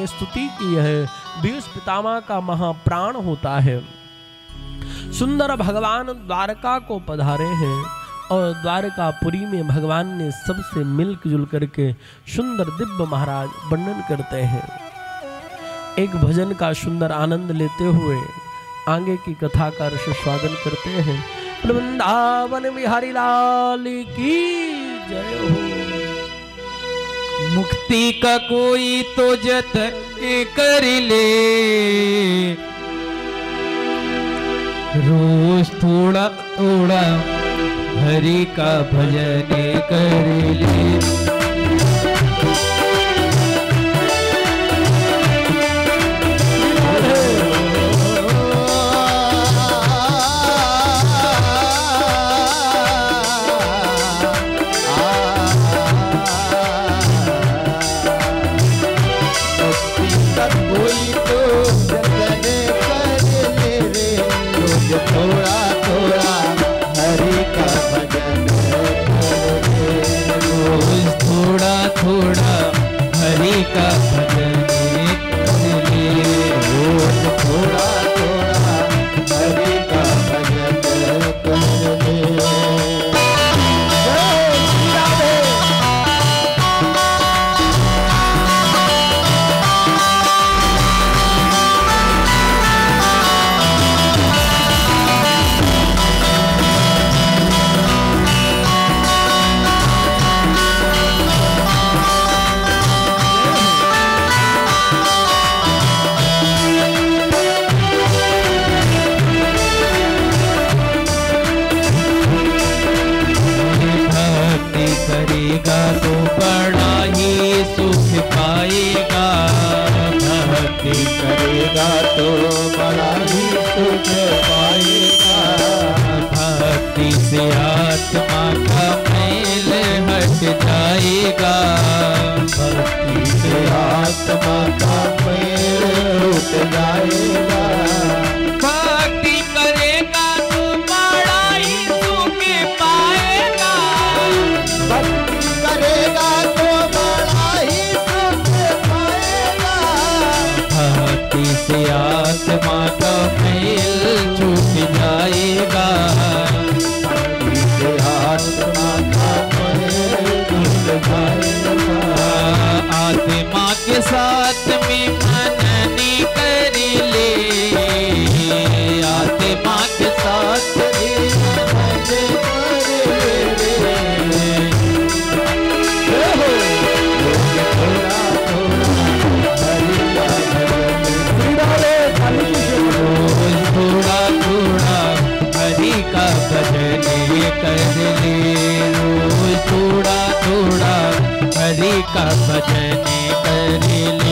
ने स्तुति की है। भीष्म पितामह का महाप्राण होता है। सुंदर भगवान द्वारका को पधारे हैं और द्वारकापुरी में भगवान ने सबसे मिलजुल करके सुंदर दिव्य महाराज वर्णन करते हैं। एक भजन का सुंदर आनंद लेते हुए आगे की कथा का स्वागत करते हैं। वृंदावन बिहारी लाल की जय हो। मुक्ति का कोई तो जतन कर ले, रोज थोड़ा थोड़ा हरि का भजन कर ले। थोड़ा थोड़ा हरि का भजन रोज थोड़ा थोड़ा हरि का भजन रोज थोड़ा थोड़ा हरि का भजन करेगा तो बड़ा ही सुख पाएगा। भक्ति करेगा तो बड़ा ही सुख पाएगा। भक्ति से आत्मा का मैल हट जाएगा। भक्ति से आत्मा का मैल उठ जाएगा। भक्ति करेगा तो बड़ा ही सुख पाएगा। भक्ति करेगा तो बड़ा ही सुख पाएगा। भक्ति से आत्मा का मैल छूट जाएगा। भक्ति से आत्मा का मैल छूट जाएगा। आत्मा के साथ में मननी कर ले। आत्मा के साथ थोड़ा थोड़ा हरि का भजन कर ले। रोज थोड़ा थोड़ा हरि का भजन कर ले।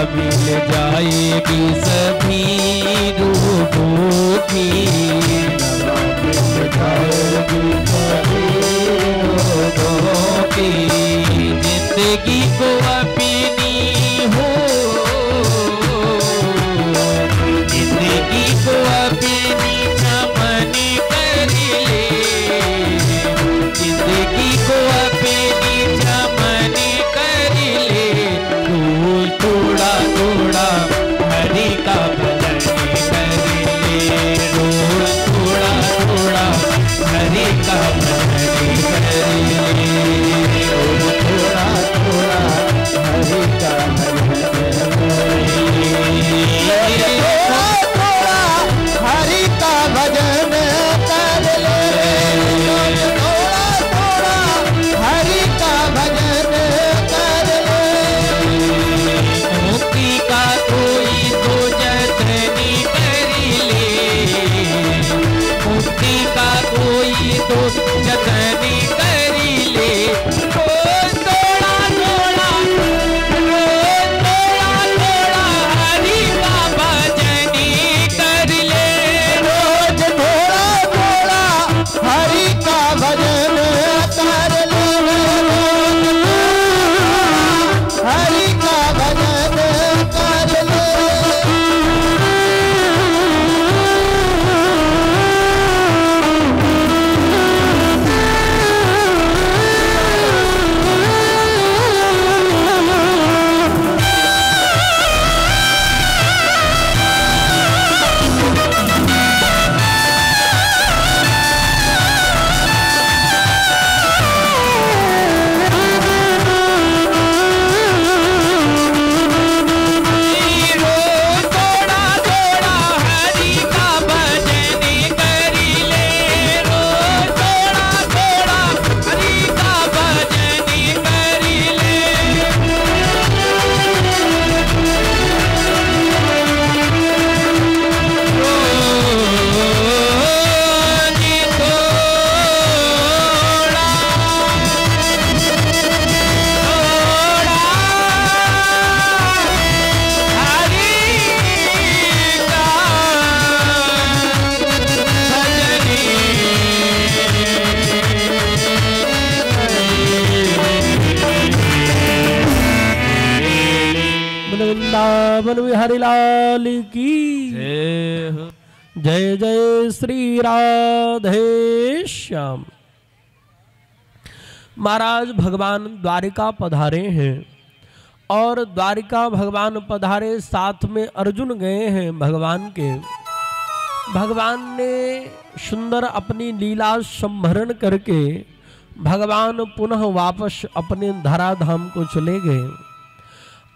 मिल जाएगी सभी रोगों की। जिंदगी को अपनी हो, जिंदगी को अपनी नमन कर ले। जिंदगी को अपनी नमन कर ले। रोज थोड़ा थोड़ा हरि का भजन कर ले। रोज का भजन करिले। थोड़ा थोड़ा हरि का भजन करिले। थोड़ा थोड़ा हरि का भजन कर ले। थोड़ा थोड़ा हरि का भजन कर ले। मुक्ति का कोई तो जतनी करिले। मुक्ति का कोई तो जतनी करिले। रोज थोड़ा थोड़ा, रोज थोड़ा थोड़ा हरि का भजनी कर ले। रोज थोड़ा थोड़ा हरि का भजन कर ले। हरि का भजन कर ले। रोज थोड़ा थोड़ा हरि का भजनी करिले। रोज थोड़ा थोड़ा हरि का भजनी करिले। रोज थोड़ा थोड़ा हरि का वृंदावन बिहारी लाल की जय जय श्री राधे श्याम। महाराज भगवान द्वारिका पधारे हैं और द्वारिका भगवान पधारे, साथ में अर्जुन गए हैं भगवान के। भगवान ने सुंदर अपनी लीला संभरण करके भगवान पुनः वापस अपने धराधाम को चले गए।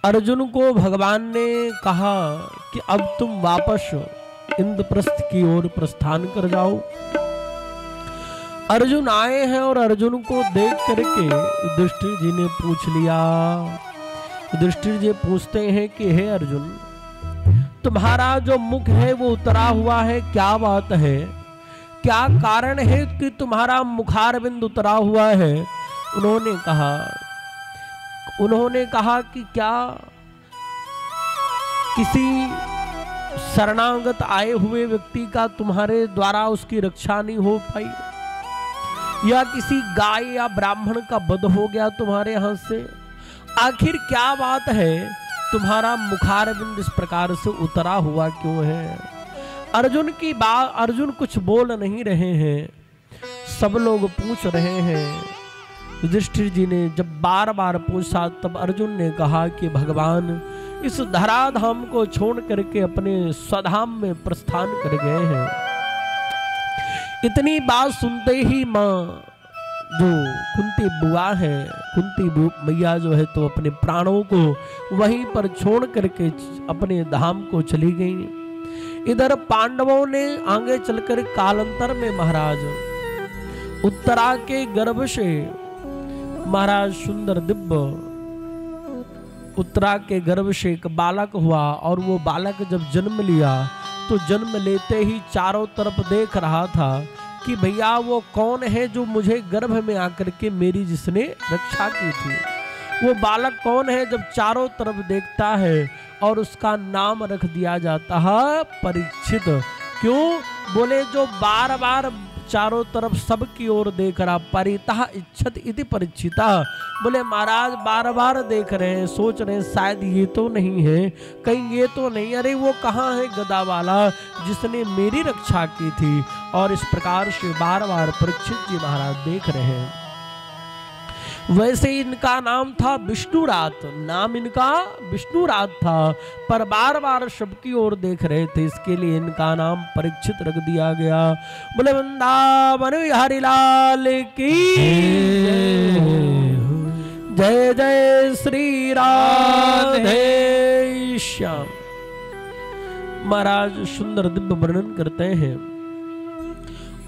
अर्जुन को भगवान ने कहा कि अब तुम वापस इंद्रप्रस्थ की ओर प्रस्थान कर जाओ। अर्जुन आए हैं और अर्जुन को देख करके युधिष्ठिर जी ने पूछ लिया। युधिष्ठिर जी पूछते हैं कि हे अर्जुन, तुम्हारा जो मुख है वो उतरा हुआ है, क्या बात है? क्या कारण है कि तुम्हारा मुखारविंद उतरा हुआ है? उन्होंने कहा कि क्या किसी शरणागत आए हुए व्यक्ति का तुम्हारे द्वारा उसकी रक्षा नहीं हो पाई, या किसी गाय या ब्राह्मण का वध हो गया तुम्हारे हाथ से? आखिर क्या बात है, तुम्हारा मुखारविंद इस प्रकार से उतरा हुआ क्यों है? अर्जुन की बात, अर्जुन कुछ बोल नहीं रहे हैं, सब लोग पूछ रहे हैं। युधिष्ठिर जी ने जब बार बार पूछा तब अर्जुन ने कहा कि भगवान इस धराधाम को छोड़ करके अपने स्वधाम में प्रस्थान कर गए हैं। इतनी बात सुनते ही माँ जो कुंती बुआ है, कुंती मैया जो है तो अपने प्राणों को वहीं पर छोड़ करके अपने धाम को चली गई। इधर पांडवों ने आगे चलकर कालांतर में महाराज उत्तरा के गर्भ से महाराज सुंदर दिव्य उत्तरा के गर्भ से एक बालक हुआ, और वो बालक जब जन्म लिया तो जन्म लेते ही चारों तरफ देख रहा था कि भैया वो कौन है जो मुझे गर्भ में आकर के मेरी जिसने रक्षा की थी। वो बालक कौन है? जब चारों तरफ देखता है और उसका नाम रख दिया जाता है परीक्षित। क्यों? बोले जो बार बार चारों तरफ सबकी ओर देख रहा, परितः इच्छत इति परीक्षिता। बोले महाराज बार बार देख रहे हैं, सोच रहे हैं शायद ये तो नहीं है, कहीं ये तो नहीं, अरे वो कहाँ है गदा वाला जिसने मेरी रक्षा की थी। और इस प्रकार से बार बार परीक्षित जी महाराज देख रहे हैं। वैसे इनका नाम था विष्णुरात, नाम इनका विष्णुरात था, पर बार बार सबकी ओर देख रहे थे, इसके लिए इनका नाम परीक्षित रख दिया गया। बोले वृंदावन बिहारी लाल की जय जय श्री राधे श्याम। महाराज सुंदर दिव्य वर्णन करते हैं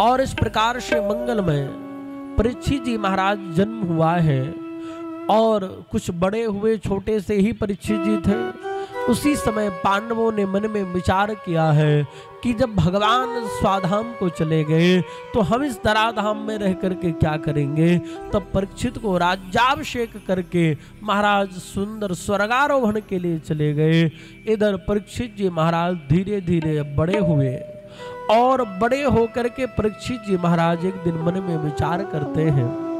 और इस प्रकार से मंगलमय परीक्षित जी महाराज जन्म हुआ है। और कुछ बड़े हुए, छोटे से ही परीक्षित जी थे। उसी समय पांडवों ने मन में विचार किया है कि जब भगवान स्वाधाम को चले गए तो हम इस धराधाम में रह करके क्या करेंगे। तब परीक्षित को राज्याभिषेक करके महाराज सुंदर स्वर्गारोहण के लिए चले गए। इधर परीक्षित जी महाराज धीरे धीरे बड़े हुए और बड़े होकर के परीक्षित जी महाराज एक दिन मन में विचार करते हैं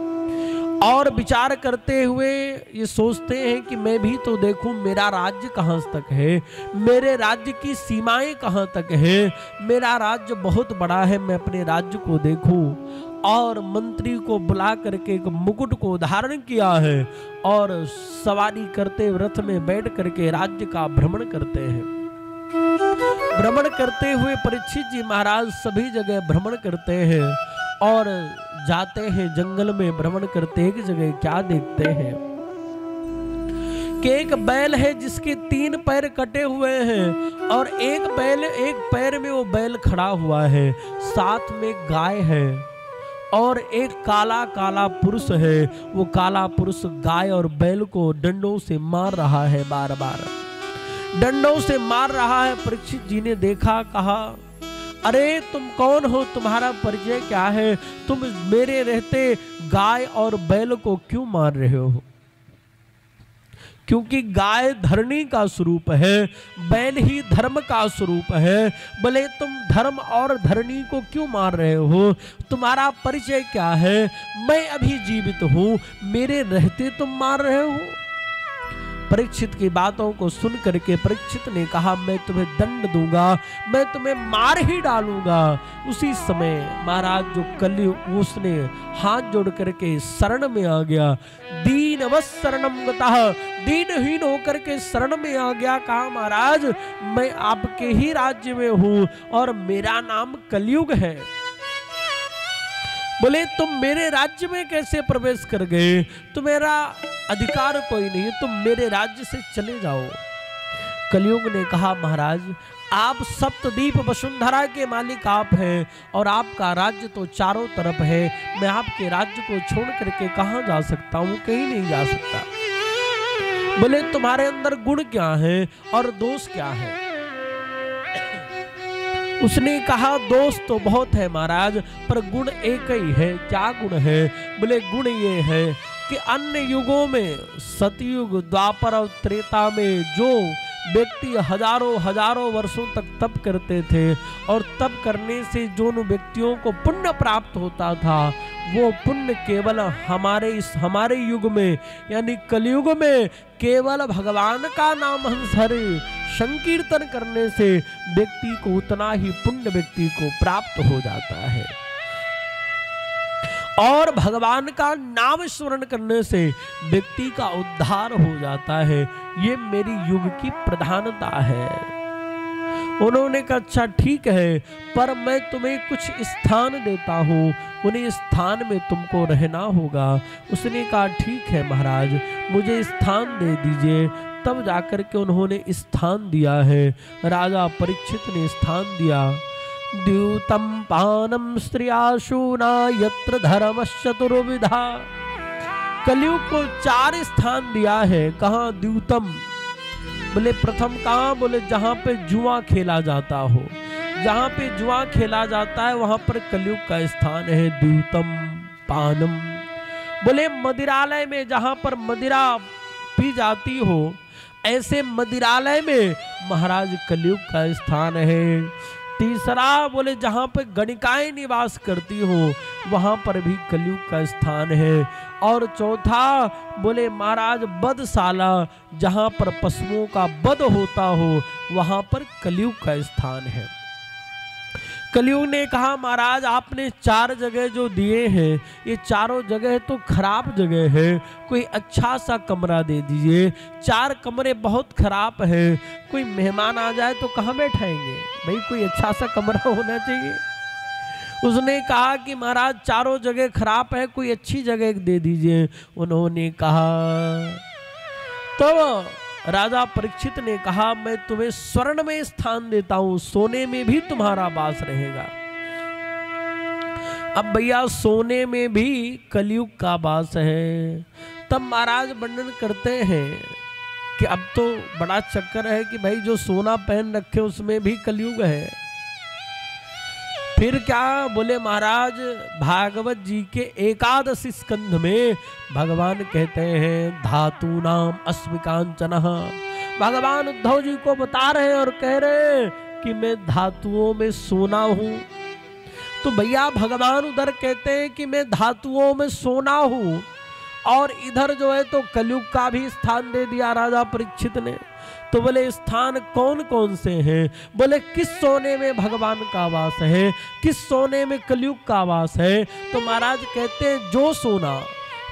और विचार करते हुए ये सोचते हैं कि मैं भी तो देखूं मेरा राज्य कहां तक है, मेरे राज्य की सीमाएं कहां तक है, मेरा राज्य बहुत बड़ा है, मैं अपने राज्य को देखूं। और मंत्री को बुला करके एक मुकुट को धारण किया है और सवारी करते रथ में बैठ करके राज्य का भ्रमण करते हैं। भ्रमण करते हुए परीक्षित जी महाराज सभी जगह भ्रमण करते हैं और जाते हैं जंगल में भ्रमण करते। एक जगह क्या देखते हैं कि एक बैल है जिसके 3 पैर कटे हुए हैं और एक पैर में वो बैल खड़ा हुआ है, साथ में गाय है और एक काला काला पुरुष है। वो काला पुरुष गाय और बैल को डंडों से मार रहा है, बार बार डंडों से मार रहा है। परीक्षित जी ने देखा, कहा अरे तुम कौन हो, तुम्हारा परिचय क्या है, तुम मेरे रहते गाय और बैल को क्यों मार रहे हो। क्योंकि गाय धरणी का स्वरूप है, बैल ही धर्म का स्वरूप है। बोले तुम धर्म और धरणी को क्यों मार रहे हो, तुम्हारा परिचय क्या है, मैं अभी जीवित हूं, मेरे रहते तुम मार रहे हो। परीक्षित की बातों को सुन करके परीक्षित ने कहा मैं तुम्हें दंड दूंगा, मैं तुम्हें मार ही डालूंगा। उसी समय महाराज जो कलयुग उसने हाथ जोड़ करके शरण में आ गया। दीनवत् शरणं गतः, दीनहीन होकर के शरण में आ गया। कहा महाराज मैं आपके ही राज्य में हूं और मेरा नाम कलयुग है। बोले तुम मेरे राज्य में कैसे प्रवेश कर गए, तुम्हारा अधिकार कोई नहीं, तुम मेरे राज्य से चले जाओ। कलयुग ने कहा महाराज आप सप्तद्वीप वसुंधरा के मालिक आप हैं और आपका राज्य तो चारों तरफ है, मैं आपके राज्य को छोड़ करके कहां जा सकता हूं, कहीं नहीं जा सकता। बोले तुम्हारे अंदर गुण क्या है और दोष क्या है। उसने कहा दोष तो बहुत है महाराज, पर गुण एक ही है। क्या गुण है। बोले गुण ये है कि अन्य युगों में सतयुग द्वापर और त्रेता में जो व्यक्ति हजारों वर्षों तक तप करते थे और तप करने से जो व्यक्तियों को पुण्य प्राप्त होता था, वो पुण्य केवल हमारे युग में यानी कलयुग में केवल भगवान का नाम हंसहरे संकीर्तन करने से व्यक्ति को उतना ही पुण्य व्यक्ति को प्राप्त हो जाता है। और भगवान का नाम स्मरण करने से व्यक्ति का उद्धार हो जाता है। ये मेरी युग की प्रधानता है। उन्होंने कहा अच्छा ठीक है, पर मैं तुम्हें कुछ स्थान देता हूँ, उन्हें स्थान में तुमको रहना होगा। उसने कहा ठीक है महाराज मुझे स्थान दे दीजिए। तब जाकर के उन्होंने स्थान दिया है। राजा परीक्षित ने स्थान दिया। द्यूतम पानम स्त्रियाशूना यत्र धर्मश्चतुर्विधा। कलयुग को 4 स्थान दिया है। कहाँ द्यूतम, बोले प्रथम कहाँ, बोले जहाँ पे जुआ खेला जाता हो, जहाँ पे जुआ खेला जाता है वहां पर कलयुग का स्थान है द्यूतम पानम। बोले मदिरालय में, जहाँ पर मदिरा पी जाती हो ऐसे मदिरालय में महाराज कलयुग का स्थान है। तीसरा बोले जहां पर गणिकाएं निवास करती हो वहां पर भी कलयुग का स्थान है। और चौथा बोले महाराज बधशाला, जहां पर पशुओं का वध होता हो वहां पर कलयुग का स्थान है। कलयुग ने कहा महाराज आपने 4 जगह जो दिए हैं ये चारों जगह तो खराब जगह है, कोई अच्छा सा कमरा दे दीजिए। 4 कमरे बहुत खराब है, कोई मेहमान आ जाए तो कहाँ बैठाएंगे भाई, कोई अच्छा सा कमरा होना चाहिए। उसने कहा कि महाराज चारों जगह खराब है, कोई अच्छी जगह दे दीजिए। उन्होंने कहा तो राजा परीक्षित ने कहा मैं तुम्हें स्वर्ण में स्थान देता हूं, सोने में भी तुम्हारा वास रहेगा। अब भैया सोने में भी कलयुग का वास है। तब महाराज वर्णन करते हैं कि अब तो बड़ा चक्कर है कि भाई जो सोना पहन रखे उसमें भी कलयुग है। फिर क्या बोले महाराज, भागवत जी के 11 स्कंध में भगवान कहते हैं धातु नाम अस्मिकांचनः। भगवान उद्धव जी को बता रहे हैं और कह रहे हैं कि मैं धातुओं में सोना हूं। तो भैया भगवान उधर कहते हैं कि मैं धातुओं में सोना हूं, और इधर जो है तो कलयुग का भी स्थान दे दिया राजा परीक्षित ने। तो बोले स्थान कौन कौन से हैं? बोले किस सोने में भगवान का वास है, किस सोने में कलयुग का वास है? तो महाराज कहते हैं जो सोना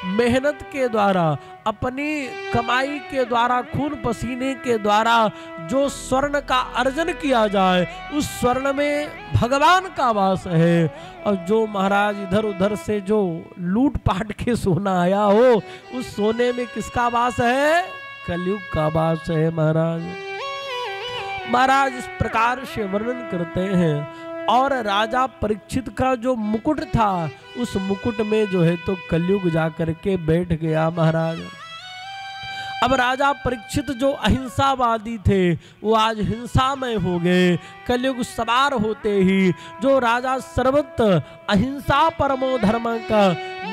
मेहनत के द्वारा, अपनी कमाई के द्वारा, खून पसीने के द्वारा जो स्वर्ण का अर्जन किया जाए उस स्वर्ण में भगवान का वास है। और जो महाराज इधर उधर से जो लूट पाट के सोना आया हो उस सोने में किसका वास है? कलयुग का वास है महाराज। महाराज इस प्रकार से वर्णन करते हैं। और राजा परीक्षित का जो मुकुट था उस मुकुट में जो है तो कलयुग जाकर के बैठ गया महाराज। अब राजा परीक्षित जो अहिंसावादी थे वो आज हिंसामय हो गए। कलयुग सवार होते ही जो राजा सर्वत्र अहिंसा परमो धर्म का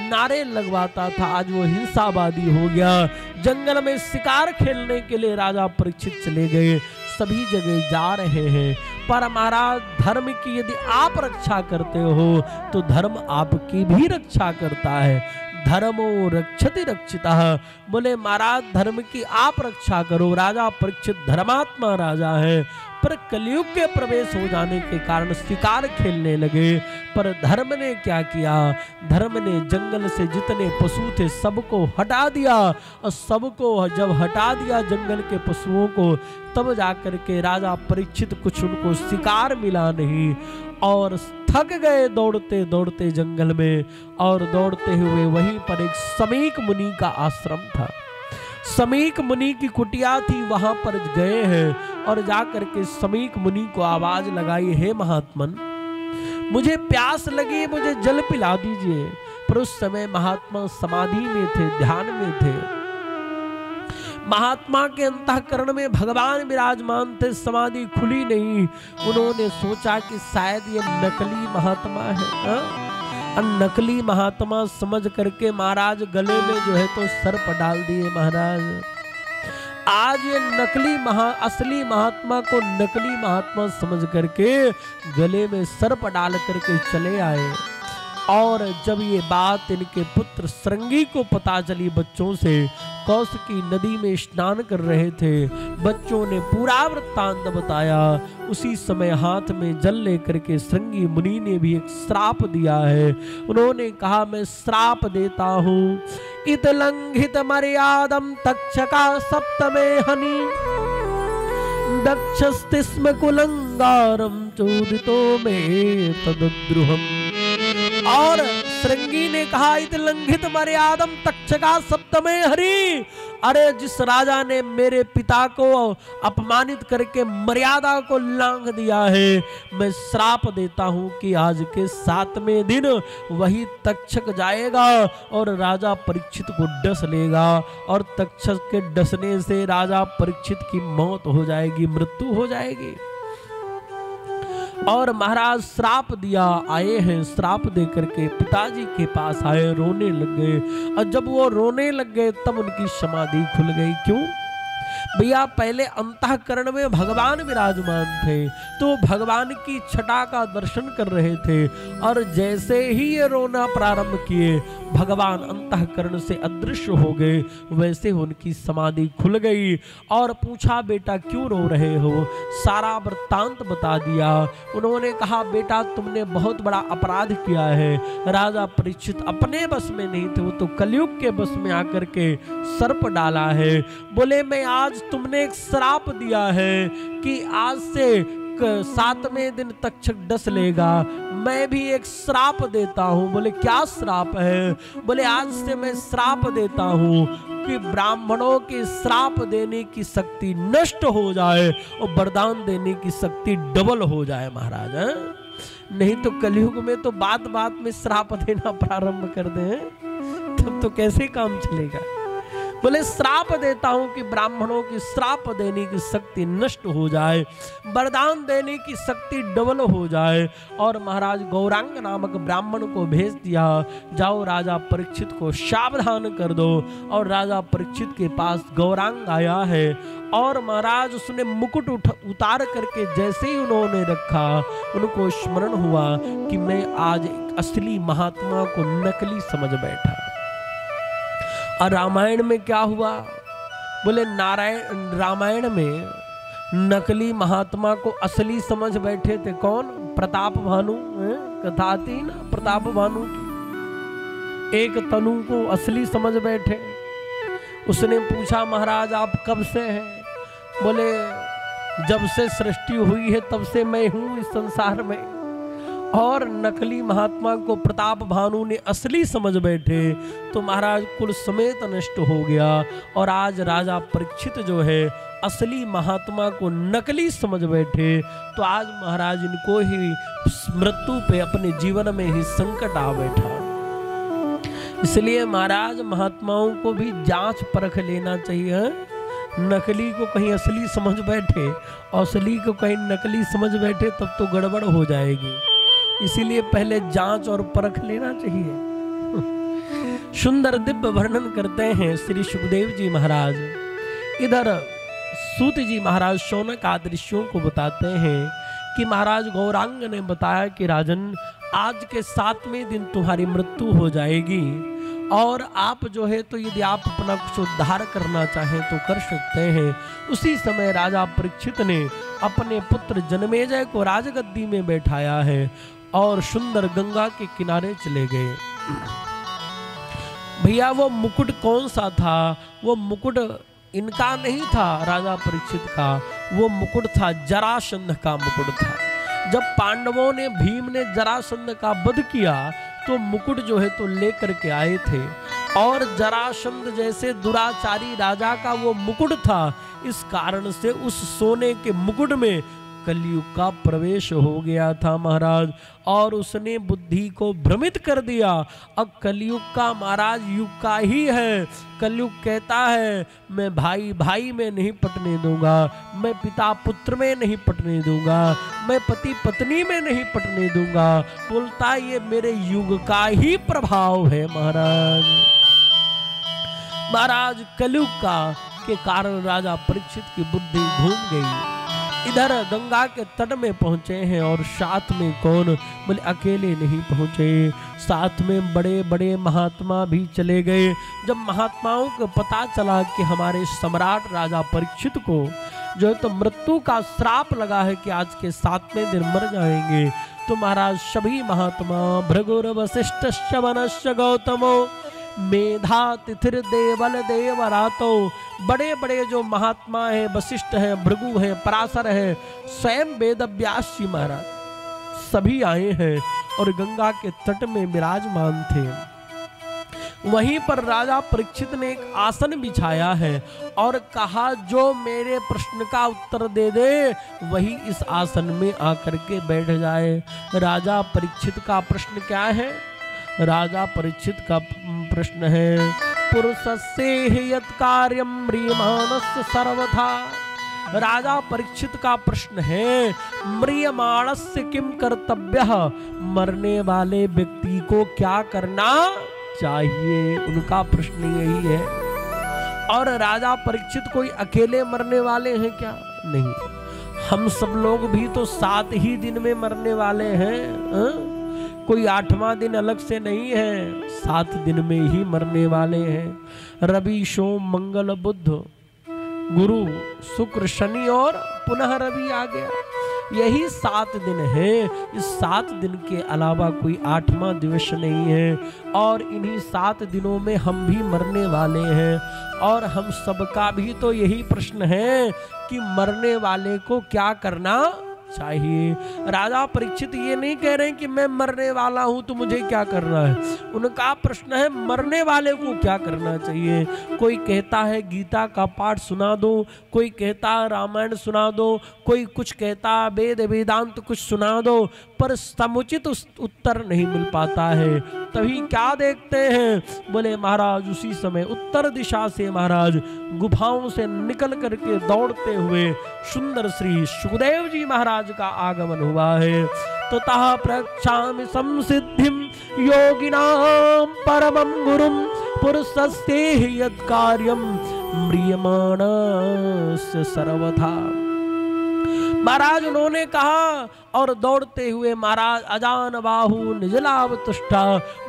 नारे लगवाता था आज वो हिंसावादी हो गया। जंगल में शिकार खेलने के लिए राजा परीक्षित चले गए, सभी जगह जा रहे हैं। पर महाराज धर्म की यदि आप रक्षा करते हो तो धर्म आपकी भी रक्षा करता है। धर्मो रक्षति रक्षितः। बोले महाराज धर्म की आप रक्षा करो। राजा परीक्षित धर्मात्मा राजा है, पर कलयुग के प्रवेश हो जाने के कारण शिकार खेलने लगे। पर धर्म ने क्या किया? धर्म ने जंगल से जितने पशु थे सबको हटा दिया, और सबको जब हटा दिया जंगल के पशुओं को, तब जाकर के राजा परीक्षित कुछ उनको शिकार मिला नहीं, और थक गए दौड़ते दौड़ते जंगल में। और दौड़ते हुए वहीं पर एक समीक मुनि का आश्रम था, समीक मुनि की कुटिया थी, वहां पर गए हैं और जाकर के समीक मुनि को आवाज लगाई, हे महात्मन मुझे प्यास लगी, मुझे जल पिला दीजिए। पर उस समय महात्मा समाधि में थे, ध्यान में थे। महात्मा के अंतःकरण में भगवान विराजमान थे, समाधि खुली नहीं। उन्होंने सोचा कि शायद ये नकली महात्मा है। और नकली महात्मा समझ करके महाराज गले में जो है तो सर्प डाल दिए महाराज। आज ये नकली असली महात्मा को नकली महात्मा समझ करके गले में सर्प डाल करके चले आए। और जब ये बात इनके पुत्र श्रृंगी को पता चली, बच्चों से कौशिकी नदी में स्नान कर रहे थे, बच्चों ने पूरा वृत्तांत बताया। उसी समय हाथ में जल लेकर के श्रृंगी मुनि ने भी एक श्राप दिया है। उन्होंने कहा मैं श्राप देता हूँ, इत लंघित मर्यादम तक्षका सप्तमे हनि दक्षस्तिस्म कुलंगारम चोदितो में तद्रुहम। और श्रृंगी ने कहा इत लंघित मर्यादम तक्षका सप्तमे हरि। अरे जिस राजा ने मेरे पिता को अपमानित करके मर्यादा को लांघ दिया है, मैं श्राप देता हूं कि आज के 7वें दिन वही तक्षक जाएगा और राजा परीक्षित को डस लेगा, और तक्षक के डसने से राजा परीक्षित की मौत हो जाएगी, मृत्यु हो जाएगी। और महाराज श्राप दिया, आए हैं श्राप दे करके पिताजी के पास आए, रोने लग गए। और जब वो रोने लग गए तब उनकी समाधि खुल गई। क्यों? भैया पहले अंतःकरण में भगवान विराजमान थे, तो भगवान की छटा का दर्शन कर रहे थे, और जैसे ही ये रोना प्रारंभ किए भगवान अंतःकरण से अदृश्य हो गए। वैसे उनकी समाधि खुल गई और पूछा, बेटा क्यों रो रहे हो? सारा वृत्तांत बता दिया। उन्होंने कहा, बेटा तुमने बहुत बड़ा अपराध किया है। राजा परीक्षित अपने बस में नहीं थे, वो तो कलयुग के बस में आकर के सर्प डाला है। बोले, मैं आज तुमने एक श्राप दिया है कि आज से 7वें दिन तक्षक डस लेगा। मैं भी एक श्राप देता हूँ। बोले, क्या श्राप है? बोले, आज से मैं श्राप देता हूँ कि ब्राह्मणों के श्राप देने की शक्ति नष्ट हो जाए और वरदान देने की शक्ति डबल हो जाए महाराज। नहीं तो कलयुग में तो बात बात में श्राप देना प्रारंभ कर दें, तब तो कैसे काम चलेगा। बोले, श्राप देता हूं कि ब्राह्मणों की श्राप देने की शक्ति नष्ट हो जाए, वरदान देने की शक्ति डबल हो जाए। और महाराज गौरांग नामक ब्राह्मण को भेज दिया, जाओ राजा परीक्षित को सावधान कर दो। और राजा परीक्षित के पास गौरांग आया है, और महाराज उसने मुकुट उतार करके जैसे ही उन्होंने रखा, उनको स्मरण हुआ कि मैं आज एक असली महात्मा को नकली समझ बैठा। और रामायण में क्या हुआ? बोले, रामायण में नकली महात्मा को असली समझ बैठे थे कौन? प्रताप भानु। कथा थी ना प्रताप भानु की, एक तनु को असली समझ बैठे। उसने पूछा, महाराज आप कब से हैं? बोले, जब से सृष्टि हुई है तब से मैं हूं इस संसार में। और नकली महात्मा को प्रताप भानु ने असली समझ बैठे, तो महाराज कुल समेत नष्ट हो गया। और आज राजा परीक्षित जो है असली महात्मा को नकली समझ बैठे, तो आज महाराज इनको ही मृत्यु पे अपने जीवन में ही संकट आ बैठा। इसलिए महाराज महात्माओं को भी जांच परख लेना चाहिए। नकली को कहीं असली समझ बैठे, असली को कहीं नकली समझ बैठे, तब तो गड़बड़ हो जाएगी। इसीलिए पहले जांच और परख लेना चाहिए। सुंदर दिव्य वर्णन करते हैं श्री सुखदेव जी महाराज। इधर सूत जी महाराज शौनक आदृश्यों को बताते हैं कि महाराज गौरांग ने बताया कि राजन, आज के 7वें दिन तुम्हारी मृत्यु हो जाएगी, और आप जो है तो यदि आप अपना कुछ उद्धार करना चाहें तो कर सकते हैं। उसी समय राजा परीक्षित ने अपने पुत्र जन्मेजय को राजगद्दी में बैठाया है और सुंदर गंगा के किनारे चले गए। भैया वो मुकुट कौन सा था? वो मुकुट इनका नहीं था राजा परीक्षित का, वो मुकुट था जरासंध का मुकुट था। जब पांडवों ने, भीम ने जरासंध का वध किया तो मुकुट जो है तो लेकर के आए थे, और जरासंध जैसे दुराचारी राजा का वो मुकुट था। इस कारण से उस सोने के मुकुट में कलयुग का प्रवेश हो गया था महाराज, और उसने बुद्धि को भ्रमित कर दिया। अब कलयुग का महाराज युग का ही है। कलयुग कहता है, मैं भाई भाई में नहीं पटने दूंगा, मैं पिता पुत्र में नहीं पटने दूंगा, मैं पति पत्नी में नहीं पटने दूंगा। बोलता ये मेरे युग का ही प्रभाव है महाराज। महाराज कलयुग का के कारण राजा परीक्षित की बुद्धि घूम गई। इधर गंगा के तट में पहुंचे हैं, और साथ में कौन? बोले, अकेले नहीं पहुंचे, साथ में बड़े बड़े महात्मा भी चले गए। जब महात्माओं को पता चला कि हमारे सम्राट राजा परीक्षित को जो है तो मृत्यु का श्राप लगा है कि आज के 7वें दिन मर जाएंगे, तो महाराज सभी महात्मा भृगुर वशिष्ठ वनश्च गौतमो मेधा तिथिर देवल देवरातो, बड़े बड़े जो महात्मा हैं, वशिष्ठ हैं, भृगु हैं, पराशर हैं, स्वयं वेदव्यास जी महाराज सभी आए हैं और गंगा के तट में विराजमान थे। वहीं पर राजा परीक्षित ने एक आसन बिछाया है और कहा, जो मेरे प्रश्न का उत्तर दे दे वही इस आसन में आकर के बैठ जाए। राजा परीक्षित का प्रश्न क्या है? राजा परीक्षित का प्रश्न है, पुरुषस्य यत् कार्यं म्रियमाणस्य सर्वथा। राजा परीक्षित का प्रश्न है, म्रियमाणस्य किम कर्तव्यः, मरने वाले व्यक्ति को क्या करना चाहिए? उनका प्रश्न यही है। और राजा परीक्षित कोई अकेले मरने वाले हैं क्या? नहीं, हम सब लोग भी तो 7 ही दिन में मरने वाले हैं। कोई 8वां दिन अलग से नहीं है, 7 दिन में ही मरने वाले हैं। रवि सोम मंगल बुध गुरु शुक्र शनि और पुनः रवि आ गया, यही 7 दिन है। इस 7 दिन के अलावा कोई 8वां दिवस नहीं है। और इन्हीं 7 दिनों में हम भी मरने वाले हैं। और हम सबका भी तो यही प्रश्न है कि मरने वाले को क्या करना चाहिए। राजा परीक्षित ये नहीं कह रहे हैं कि मैं मरने वाला हूं तो मुझे क्या करना है। उनका प्रश्न है मरने वाले को क्या करना चाहिए। कोई कहता है गीता का पाठ सुना दो, कोई कहता है रामायण सुना दो, कोई कुछ कहता है वेद वेदांत कुछ सुना दो, पर समुचित उत्तर नहीं मिल पाता है। तभी क्या देखते हैं, बोले महाराज उसी समय उत्तर दिशा से महाराज गुफाओं से निकल करके दौड़ते हुए सुंदर श्री सुखदेव जी महाराज का आगमन हुआ है। ततः प्रक्षामि संसिद्धिं योगिनां परमं गुरुं पुरुषस्ते यत् कार्यं म्रियमाणस्य सर्वथा। महाराज उन्होंने कहा और दौड़ते हुए महाराज अजान बाहु निजलाभ तुष्टा।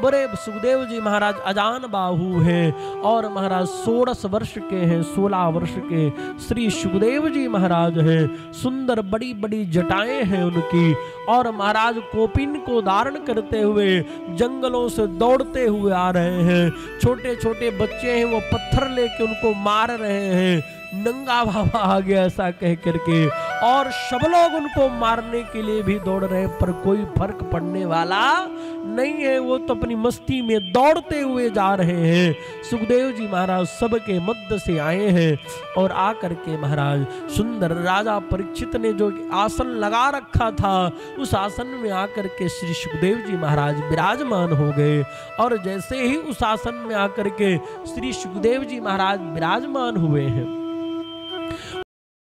बड़े सुखदेव जी महाराज अजान बाहु हैं और महाराज 16 वर्ष के हैं, 16 वर्ष के श्री सुखदेव जी महाराज हैं। सुंदर बड़ी बड़ी जटाएं हैं उनकी। और महाराज कोपिन को धारण करते हुए जंगलों से दौड़ते हुए आ रहे हैं। छोटे छोटे बच्चे हैं, वो पत्थर लेके उनको मार रहे हैं। नंगा बाबा आ गया ऐसा कह करके, और सब लोग उनको मारने के लिए भी दौड़ रहे हैं, पर कोई फर्क पड़ने वाला नहीं है। वो तो अपनी मस्ती में दौड़ते हुए जा रहे हैं। सुखदेव जी महाराज सबके मध्य से आए हैं और आकर के महाराज सुंदर राजा परीक्षित ने जो आसन लगा रखा था उस आसन में आकर के श्री सुखदेव जी महाराज विराजमान हो गए। और जैसे ही उस आसन में आकर के श्री सुखदेव जी महाराज विराजमान हुए हैं,